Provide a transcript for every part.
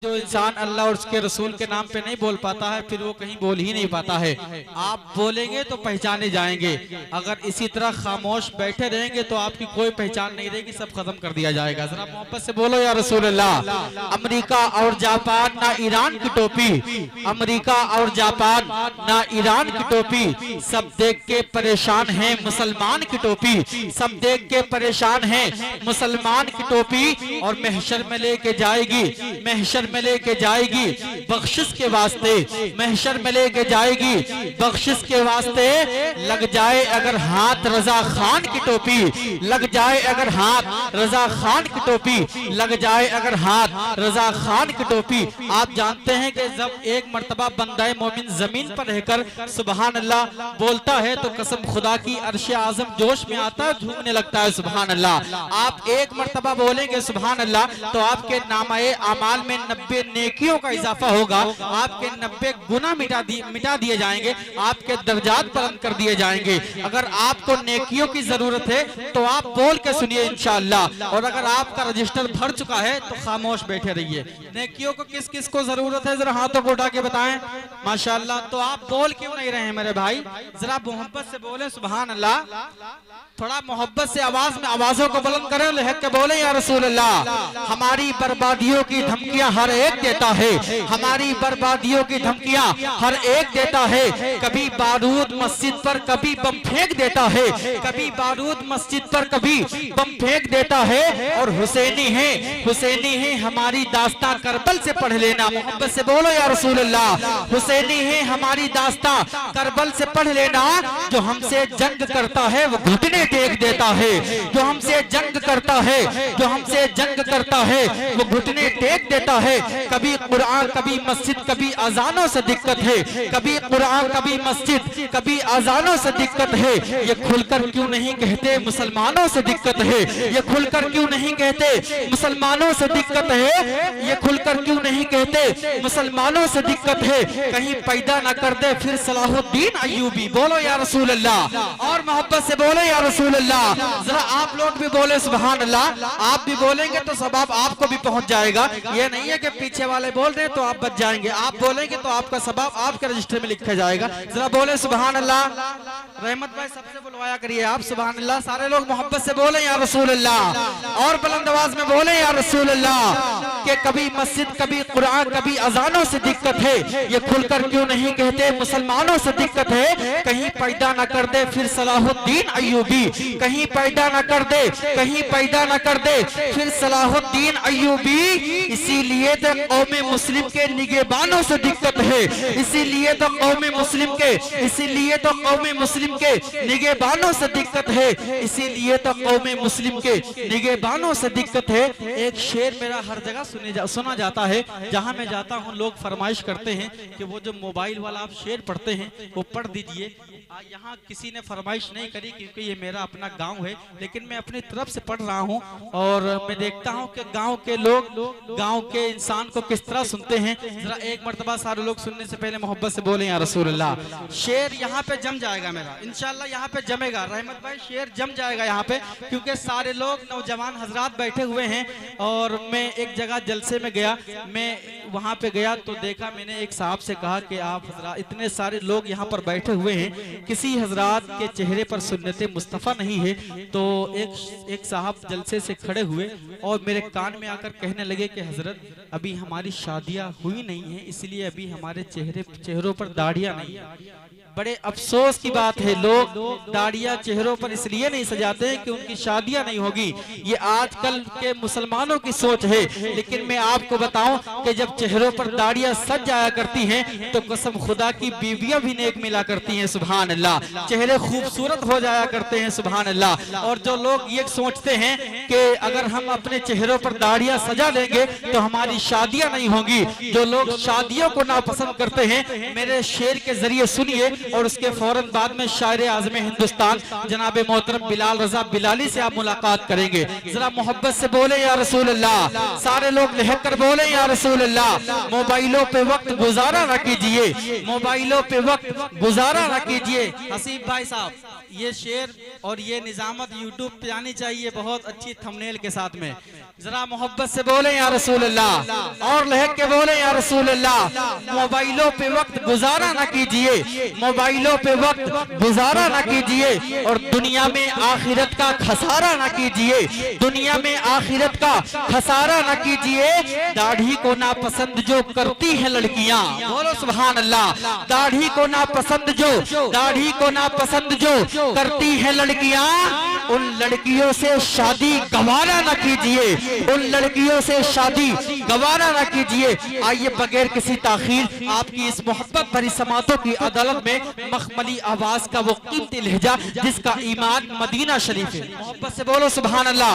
जो इंसान अल्लाह और उसके रसूल के नाम पे नहीं बोल पाता है फिर वो कहीं बोल ही नहीं पाता है। आप बोलेंगे तो पहचाने जाएंगे, अगर इसी तरह खामोश बैठे रहेंगे तो आपकी कोई पहचान नहीं रहेगी, सब खत्म कर दिया जाएगा। जरा मोहब्बत से बोलो या रसूल अल्लाह। अमेरिका और जापान ना ईरान की टोपी, अमेरिका और जापान ना ईरान की टोपी, सब देख के परेशान है मुसलमान की टोपी, सब देख के परेशान है मुसलमान की टोपी। और महशर में लेके जाएगी, महशर में लेके जाएगी बख्शिश के वास्ते, महशर में लेके जाएगी बख्शिश के वास्ते। लग जाए अगर हाथ रजा खान की टोपी, लग जाए अगर हाथ रजा खान की टोपी, लग जाए अगर हाथ रजा खान की टोपी। आप जानते हैं कि जब एक मर्तबा बंदा मोमिन जमीन पर रहकर सुबहान अल्लाह बोलता है तो कसम खुदा की अर्श आजम जोश में आता है, झूमने लगता है सुबहान अल्लाह। आप एक मर्तबा बोलेंगे सुबहान अल्लाह तो आपके नामाए अमाल में 90 नेकियों का इजाफा होगा, आपके 90 गुना मिटा दिए जाएंगे, आपके दर्जात बुलंद कर दिए जाएंगे। अगर आपको नेकियों की जरूरत है तो आप बोल के सुनिए इंशाअल्लाह, और अगर आपका रजिस्टर भर चुका है तो खामोश बैठे रहिए। नेकियों को किस किस को जरूरत है जरा हाथों को उठा के बताएं माशाअल्लाह। तो आप बोल क्यों नहीं रहे मेरे भाई, जरा मोहब्बत से बोले सुबहान अल्लाह। थोड़ा मोहब्बत से आवाज में आवाजों को बुलंद करें, लहक के बोले या रसूल अल्लाह। हमारी बर्बादियों की धमकियां हर एक देता है, हमारी बर्बादियों की धमकियां हर एक देता है। कभी बारूद मस्जिद पर कभी बम फेंक देता है, कभी बारूद मस्जिद पर कभी बम फेंक देता है। और हुसैनी है, हुसैनी है हमारी दास्तां करबल से पढ़ लेना, मोहब्बत से बोलो या रसूल अल्लाह। हुसैनी है हमारी दास्तां करबल से पढ़ लेना। जो हमसे जंग करता है वो घुटने टेक देता है, जो हमसे जंग करता है, जो हमसे जंग करता है वो घुटने टेक देता है। कभी कुरान कभी मस्जिद कभी अजानों से दिक्कत है, कभी कुरान कभी मस्जिद कभी अजानों से दिक्कत है। ये खुलकर क्यों नहीं कहते मुसलमानों से दिक्कत है, ये खुलकर क्यों नहीं कहते मुसलमानों से दिक्कत है, ये खुलकर क्यों नहीं कहते मुसलमानों से दिक्कत है। कहीं पैदा ना कर दे फिर सलाहुद्दीन अय्यूबी, बोलो या रसूल अल्लाह। और मोहब्बत से बोलो या रसूल अल्लाह। जरा आप लोग भी बोले सुभान अल्लाह। आप भी बोलेंगे तो सवाब आपको भी पहुंच जाएगा। ये नहीं है कि पीछे वाले बोल रहे हैं तो आप बच जाएंगे, आप बोलेंगे तो आपका सवाब आपके रजिस्टर में लिखा जाएगा। जरा बोले सुभान अल्लाह। रहमत भाई सबसे बुलवाया करिए आप सुभान अल्लाह। सारे लोग मोहब्बत से बोले या रसूल अल्लाह, और बुलंद आवाज में बोले या रसूल अल्लाह। कि कभी मस्जिद कभी कुरान कभी अजानों से दिक्कत है, ये खुलकर क्यों नहीं कहते मुसलमानों से दिक्कत है। कहीं पैदा न कर दे फिर सलाहुद्दीन अय्यूबी, कहीं पैदा न कर दे, कहीं पैदा न कर दे फिर सलाहुद्दीन अय्यूबी। इसीलिए तो कौमे मुस्लिम के निगहबानों से दिक्कत है, इसीलिए तो कौमे मुस्लिम के, इसीलिए तो कौमे मुस्लिम के निगहबानों से दिक्कत है, इसीलिए तो कौमे मुस्लिम के निगहबानों से दिक्कत है। एक शेर मेरा हर जगह सुना जाता है, जहां मैं जाता हूं लोग फरमाइश करते हैं कि वो जो मोबाइल वाला आप शेर पढ़ते हैं वो पढ़ दीजिए। यहाँ किसी ने फरमाइश नहीं करी क्योंकि ये मेरा अपना गांव है, लेकिन मैं अपनी तरफ से पढ़ रहा हूँ और मैं देखता हूँ कि गांव के लोग गांव के इंसान को किस तरह सुनते हैं। जरा एक मर्तबा सारे लोग सुनने से पहले मोहब्बत से बोले या रसूल अल्लाह। शेर यहाँ पे जम जाएगा मेरा इंशाल्लाह, यहाँ पे जमेगा रहमत भाई, शेर जम जाएगा यहाँ पे क्योंकि सारे लोग नौजवान हजरात बैठे हुए हैं। और मैं एक जगह जलसे में गया, मैं वहाँ पे गया तो देखा, मैंने एक साहब से कहा कि आप हजरात इतने सारे लोग यहाँ पर बैठे हुए हैं, किसी हजरात के चेहरे पर सुन्नते मुस्तफ़ा नहीं है। तो एक साहब जलसे से खड़े हुए और मेरे कान में आकर कहने लगे कि हजरत अभी हमारी शादियां हुई नहीं है, इसलिए अभी हमारे चेहरों पर दाढ़ियां नहीं है। बड़े अफसोस की बात है, लोग दाढ़ियां चेहरों पर इसलिए नहीं सजाते हैं कि उनकी शादियां नहीं होगी। ये आजकल के मुसलमानों की सोच है, लेकिन मैं आपको बताऊं कि जब चेहरों पर दाढ़ियां सज जाया करती हैं तो कसम खुदा की बीवियां भी नेक मिला करती हैं सुभान अल्लाह, चेहरे खूबसूरत हो जाया करते हैं सुभान अल्लाह। और जो लोग ये सोचते हैं कि अगर हम अपने चेहरों पर दाढ़ियां सजा लेंगे तो हमारी शादियां नहीं होंगी, जो लोग शादियों को नापसंद करते हैं, मेरे शेर के जरिए सुनिए और उसके फौरन बाद में शायर आज़म हिंदुस्तान जनाब मोहतरम बिलाल रजा बिलाली से आप मुलाकात करेंगे। जरा मोहब्बत से बोले या रसूल अल्लाह। सारे लोग लहक कर बोले या रसूल अल्लाह। मोबाइलों पे वक्त गुजारा न कीजिए, मोबाइलों पे वक्त गुजारा न कीजिए, हसीब भाई साहब, ये शेर और ये निजामत यूट्यूब पे आनी चाहिए बहुत अच्छी थंबनेल के साथ में। जरा मोहब्बत से बोले या रसूल अल्लाह, और लहक के बोले या रसूल अल्लाह। मोबाइलों पे वक्त गुजारा ना कीजिए, मोबाइलों पे वक्त गुजारा ना कीजिए, और दुनिया में आखिरत का खसारा ना कीजिए, दुनिया में आखिरत का खसारा ना कीजिए। दाढ़ी को नापसंद जो करती है लड़कियां, बोलो सुभान अल्लाह। दाढ़ी को नापसंद जो, दाढ़ी को नापसंद जो करती है लड़कियां, उन लड़कियों से शादी गवारा ना कीजिए, उन लड़कियों से शादी गवारा ना कीजिए। आइए बगैर किसी ताखीर आपकी इस मोहब्बत भरी समातों की अदालत में मखमली आवाज का वो कीमती लहजा जिसका ईमान मदीना शरीफ है। मोहब्बत से बोलो सुभान अल्लाह,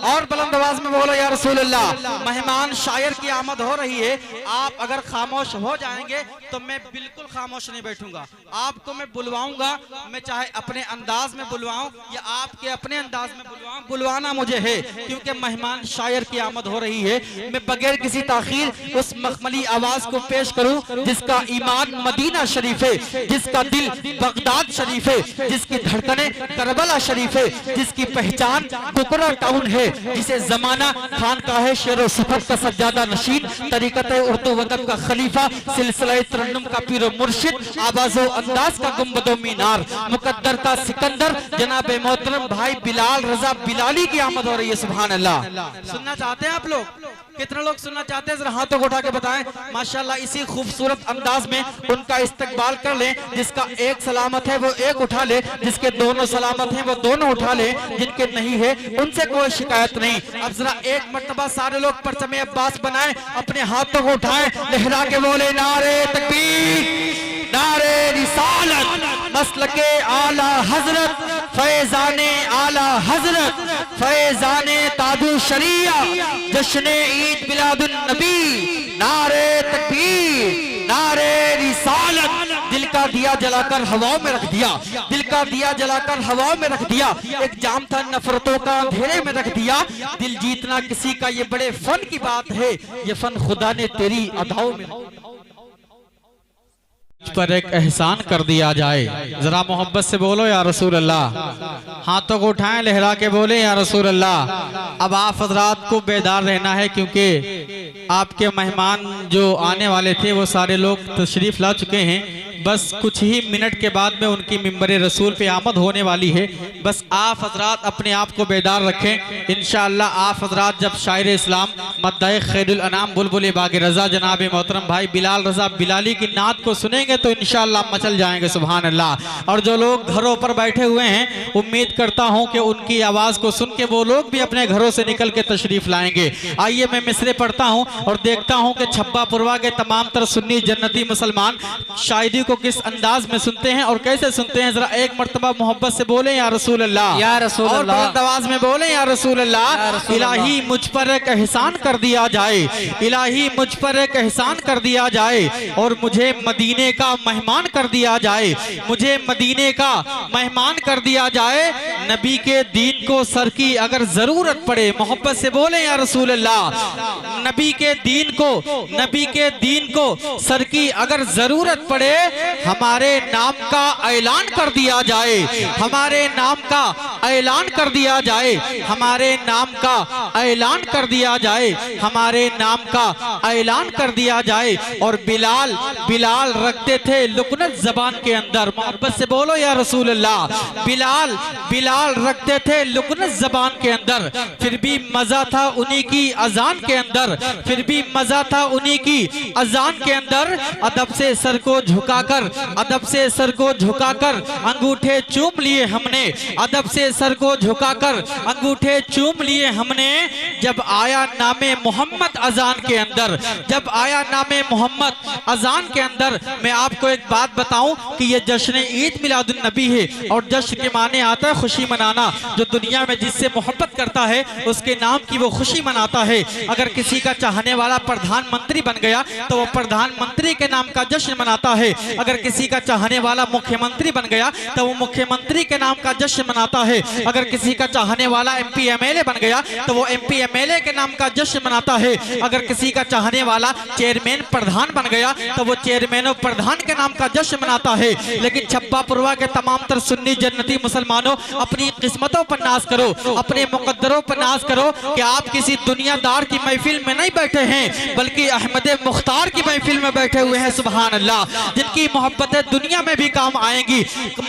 और बुलंद आवाज में बोलो या रसूल अल्लाह। मेहमान शायर की आमद हो रही है, आप अगर खामोश हो जाएंगे तो मैं बिल्कुल खामोश नहीं बैठूंगा। आपको मैं बुलवाऊंगा, मैं चाहे अपने अंदाज में बुलवाऊं या आपके अपने अंदाज में बुलवाऊं, बुलवाना मुझे है, क्योंकि मेहमान शायर की आमद हो रही है। मैं बगैर किसी ताखीर उस मखमली आवाज को पेश करूं जिसका ईमान मदीना शरीफ है, जिसका दिल बगदाद शरीफ है, जिसकी धड़कने करबला शरीफ है, जिसकी पहचान कुकरा टाउन है, जिसे जमाना खान का है, शेर सफर का सज्जादा नशीन, तरीकत उर्दू वतन का खलीफा, सिलसिला तरन्नुम का पीरो मुर्शिद, आवाजो अंदाज का गुंबदो मीनार, मुकद्दर का सिकंदर, जनाब मोहतरम भाई बिलाल रजा बिलाली की आमद हो रही है। सुभान अल्लाह। सुनना चाहते हैं आप लोग? कितने लोग सुनना चाहते हैं? जरा हाथों को उठा के बताएं। माशाल्लाह इसी खूबसूरत अंदाज में उनका इस्तकबाल कर लें। जिसका एक सलामत है वो एक उठा ले, जिसके दोनों सलामत हैं वो दोनों उठा ले, जिनके नहीं है उनसे कोई शिकायत नहीं। अब जरा एक मर्तबा सारे लोग परचमे अब्बास बनाएं, अपने हाथों को उठाएं, लहरा के बोले नारे तकबीर, नारे रिसालत, मसलके आला हजरत, फैजाने आला हजरत, फैजाने ताजु शरिया, जश्ने ईद मिलादुन नबी, नारे तकबीर, नारे रिसालत। दिल का दिया जलाकर हवाओं में रख दिया, दिल का दिया जलाकर हवाओं में रख दिया, एक जाम था नफरतों का अंधेरे में रख दिया। दिल जीतना किसी का ये बड़े फन की बात है, ये फन खुदा ने तेरी अदाओं में पर एक एहसान कर दिया जाए। जरा मोहब्बत से बोलो या रसूल अल्लाह। हाथों को उठाएं, लहरा के बोले या रसूल अल्लाह। अब आप हजरात को बेदार रहना है, क्योंकि आपके मेहमान जो आने वाले थे वो सारे लोग तशरीफ ला चुके हैं। बस कुछ ही मिनट के बाद में उनकी मिंबर रसूल पे आमद होने वाली है। बस आप हजरात अपने आप को बेदार रखें। इंशाअल्लाह आप हजरात जब शायर इस्लाम मद्दाए खैरुल अनाम बुलबुल बाग रजा जनाब मोहतरम भाई बिलाल रजा बिलाली की नात को सुनेंगे तो इंशाअल्लाह मचल जाएंगे। सुभान अल्लाह। और जो लोग घरों पर बैठे हुए हैं, उम्मीद करता हूं कि उनकी आवाज को सुन के वो लोग भी अपने घरों से निकल के तशरीफ लाएंगे। आइए मैं मिसरे पढ़ता हूं और देखता हूं कि छब्बा पुरवा के तमाम तर सुन्नी जन्नती मुसलमान शायरी को किस अंदाज में सुनते हैं और कैसे सुनते हैं। जरा एक मर्तबा मोहब्बत से बोले या रसूल अल्लाह, या रसूल अल्लाह, और आवाज में बोले या रसूल अल्लाह। इलाही मुझ पर एक एहसान कर दिया जाए, इलाही मुझ पर एक एहसान कर दिया जाए, और मुझे मदीने का मेहमान कर दिया जाए, मुझे मदीने का मेहमान कर दिया जाए। नबी के दीन को सर की अगर जरूरत पड़े, मोहब्बत से बोले या रसूल अल्लाह। नबी के दीन को, नबी के दीन को सर की अगर जरूरत पड़े, हमारे नाम का ऐलान कर दिया जाए, हमारे नाम का ऐलान कर दिया जाए, हमारे नाम का ऐलान कर दिया जाए, हमारे नाम का ऐलान कर दिया जाए। और बिलाल, बिलाल रखते थे लुकनत जबान के अंदर, मोहब्बत से बोलो या रसूल अल्लाह। बिलाल, बिलाल रखते थे लुकनत जबान के अंदर, फिर भी मजा था उन्हीं की अजान के अंदर, फिर भी मजा था उन्हीं की अजान के अंदर। अदब से सर को झुकाकर, अदब से सर को झुकाकर अंगूठे चूम लिए हमने, अदब से सर को झुकाकर अंगूठे चूम लिए हमने। जब आया नामे मोहम्मद अजान के अंदर, जब आया नामे मोहम्मद अजान के अंदर। मैं आपको एक बात बताऊं कि ये जश्न ईद मिलादुन नबी है, और जश्न के माने आता है खुशी मनाना। जो दुनिया में जिससे मोहब्बत करता है उसके नाम की वो खुशी मनाता है। अगर किसी का चाहने वाला प्रधानमंत्री बन गया तो वो प्रधानमंत्री के नाम का जश्न मनाता है। अगर किसी का चाहने वाला मुख्यमंत्री बन गया तो वो मुख्यमंत्री के नाम का जश्न मनाता है। अगर किसी का चाहने वाला MP MLA बन गया तो वो MP MLA के नाम का जश्न मनाता है। अगर किसी का चाहने वाला चेयरमैन प्रधान बन गया तो वो चेयरमैन और प्रधान के नाम का जश्न मनाता है। लेकिन छप्पा पुरवा के तमाम तर सुन्नी जन्नती मुसलमानों, अपनी किस्मतों पर नाज करो, अपने मुकद्दरों पर नाज करो कि आप किसी दुनियादार की महफिल में नहीं बैठे हैं बल्कि अहमद मुख्तार की महफिल में बैठे हुए हैं। सुभान अल्लाह, जिनकी मोहब्बतें दुनिया में भी काम आएंगी,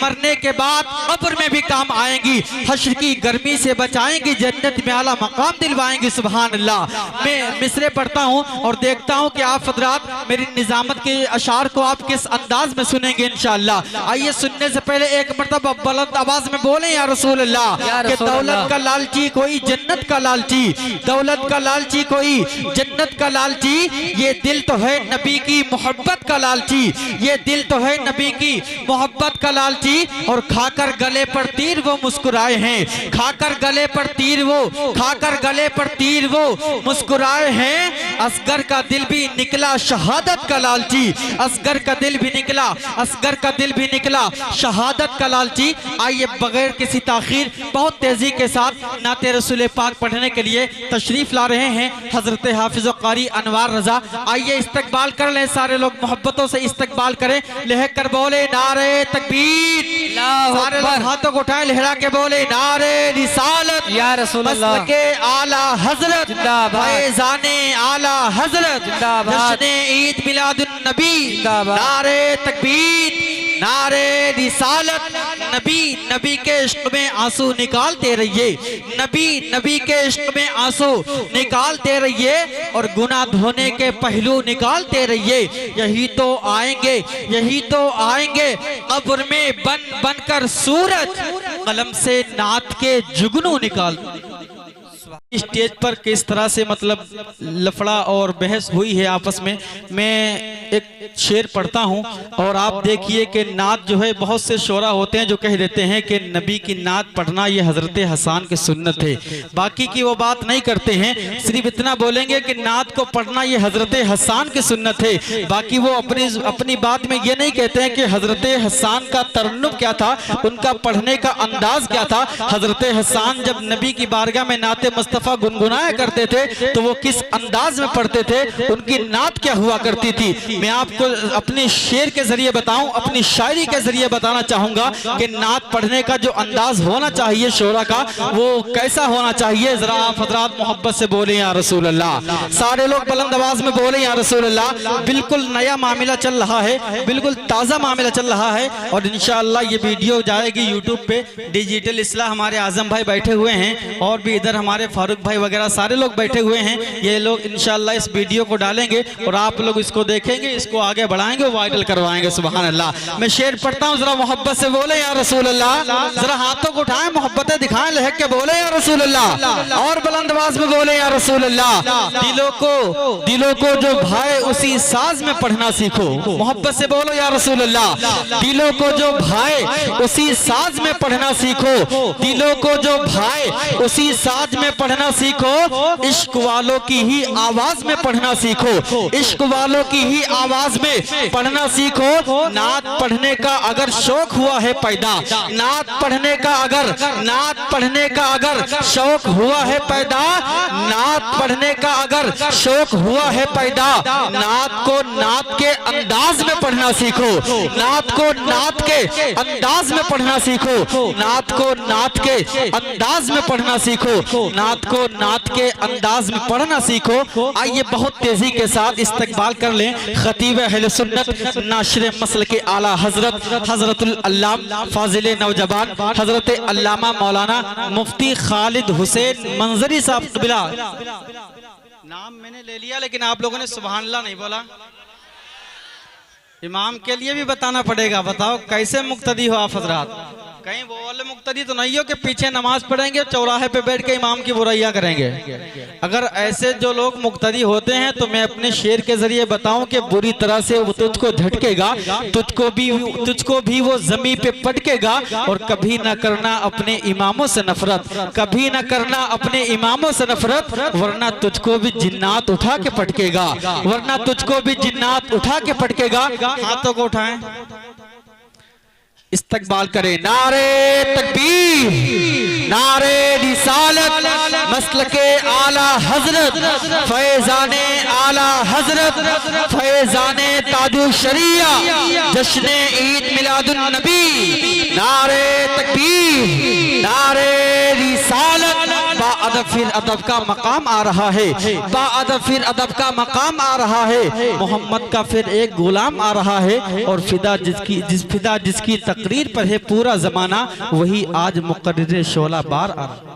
मरने के बाद कब्र में भी काम आएंगी, हश्र की गर्मी से बचाएंगी, जन्नत में आला मकाम दिलवाएंगी। सुभान अल्लाह। मैं मिसरे पढ़ता हूँ और देखता हूँ कि आप हज़रात मेरी निजामत के अशार को आप किस अंदाज में सुनेंगे इंशाअल्लाह। आइए सुनने से पहले एक मरतबा बुलंद आवाज में बोले या रसूल अल्लाह कि दौलत का लालची कोई जन्नत का लालची, दौलत का लालची कोई जन्नत का लालची, ये दिल तो है नबी की मोहब्बत का लालची, ये दिल तो है नबी की मोहब्बत का लालची। और खाकर गले पर तीर वो मुस्कुराए हैं, खाकर गले पर तीर वो, खाकर गले पर तीर वो मुस्कुराए हैं। असगर का दिल भी निकला शहादत का लालची, असगर का दिल भी निकला, असगर का दिल भी निकला शहादत का लालची। आइए बगैर किसी ताखीर बहुत तेजी के साथ नाते रसूल पाक पढ़ने के लिए तशरीफ ला रहे हैं हजरत हाफिज कारी अनवार रजा। आइए इस्तकबाल कर लें, सारे लोग मोहब्बतों से इस्तकबाल करें, लहक कर बोले नारे तकबीर, सारे लोग हाथों को उठाए लहरा के बोले नारे रिसालत या रसूल अल्लाह के आला हजरत फैज़ाने आला हजरत जश्न ईद मिलादुन नबी, नारे तकबीर नारे रिसालत। नबी नबी के इश्क में आंसू निकालते रहिए, नबी नबी के इश्क में आंसू निकालते रहिए और गुनाह धोने के पहलू निकालते रहिए। यही तो आएंगे, यही तो आएंगे कब्र में बन बनकर सूरज, कलम से नात के जुगनू निकाल। स्टेज पर किस तरह से मतलब लफड़ा और बहस हुई है आपस में। मैं एक शेर पढ़ता हूं और आप देखिए कि नात जो है, बहुत से शोरा होते हैं जो कह देते हैं कि नबी की नात पढ़ना ये हजरत हसन की सुन्नत है, बाकी की वो बात नहीं करते हैं, सिर्फ इतना बोलेंगे कि नात को पढ़ना ये हजरत हसन की सुन्नत है। बाकी वो अपनी बात में ये नहीं कहते हैं कि हजरत हसन का तरन्नुम क्या था, उनका पढ़ने का अंदाज क्या था। हजरत हसन जब नबी की बारगाह में नाते मुस्तफ़ा गुनगुनाया करते थे तो वो किस अंदाज में पढ़ते थे, उनकी नात क्या हुआ करती थी। मैं आपको अपने शेर के जरिए बताऊं, अपनी शायरी के जरिए बताना चाहूंगा कि नात पढ़ने का जो अंदाज होना चाहिए शोरा का, वो कैसा होना चाहिए। जरा आप हजरात मोहब्बत से बोले या रसूल अल्लाह, सारे लोग बुलंद आवाज में बोले या रसूल अल्लाह। बिल्कुल नया मामला चल रहा है, बिल्कुल ताज़ा मामला चल रहा है और इंशाअल्लाह ये वीडियो जाएगी यूट्यूब पे। डिजिटल इस्लाह हमारे आजम भाई बैठे हुए हैं और भी इधर हमारे फारूक भाई वगैरह सारे लोग बैठे हुए हैं। ये लोग इंशाअल्लाह इस वीडियो को डालेंगे और आप लोग इसको देखेंगे, इसको आगे बढ़ाएंगे, वायरल करवाएंगे। सुभान अल्लाह। मैं शेर पढ़ता हूँ, जरा मोहब्बत से बोले या रसूल अल्लाह, जरा हाथों को उठाएं, मोहब्बतें दिखाएं, लहक के बोले या रसूल अल्लाह और बुलंद आवाज में बोले या रसूल अल्लाह। दिलों को जो भाए उसी साज में पढ़ना सीखो, मोहब्बत से बोलो या रसूल अल्लाह। दिलों को जो भाए उसी साज में पढ़ना सीखो, दिलों को जो भाए उसी साज में पढ़ना सीखो, इश्क वालों की ही आवाज में पढ़ना सीखो, इश्क वालों की ही आवाज में पढ़ना सीखो। नात पढ़ने का अगर शौक हुआ है पैदा, नात पढ़ने का अगर शौक हुआ है पैदा, नात पढ़ने का अगर शौक हुआ है पैदा, नात को नात के अंदाज में पढ़ना सीखो, नात को नात के अंदाज में पढ़ना सीखो, नात को नात के अंदाज में पढ़ना सीखो, नात को नात के अंदाज में पढ़ना सीखो। आइए बहुत तेजी के साथ इस्तकबाल कर लें खतीब अहले सुन्नत नाशिर मसल के आला हजरत हजरतुल अल्लामा फाजिल नौजवान हजरत अल्लामा मौलाना मुफ्ती खालिद हुसैन मंजरी साहब क़िबला। नाम मैंने ले लिया लेकिन आप लोगों ने सुभान अल्लाह नहीं बोला। इमाम के लिए भी बताना पड़ेगा, बताओ कैसे मुक्तदी हो आप हजरात, कहीं वो वाले मुक्तदी तो नहीं हो कि पीछे नमाज पढ़ेंगे चौराहे पे बैठ के इमाम की बुराइयां करेंगे। अगर ऐसे जो लोग मुक्तदी होते हैं तो मैं अपने शेर के जरिए बताऊं कि बुरी तरह से वो तुझको झटकेगा, तुझको भी वो जमीन पे पटकेगा। और कभी ना करना अपने इमामों से नफरत, कभी ना करना अपने इमामों से नफरत, वरना तुझको भी जिन्नात उठा के पटकेगा, वरना तुझको भी जिन्नात उठा के पटकेगा। हाथों को उठाएं, इस्तकबाल करें। नारे तकबीर, नारे रिसालत, मसलके आला हजरत, फैजाने आला हजरत, फैजाने ताजु शरिया, जश्ने ईद मिलादुन नबी। नारे तकबीर, नारे रिसालत। बाअदब फिर अदब का मकाम आ रहा है, बाअदब फिर अदब का मकाम आ रहा है। मोहम्मद का फिर एक गुलाम आ रहा है और फिदा जिसकी तकरीर पर है पूरा जमाना, वही आज मुकर्रिर शोला बार आ रहा है।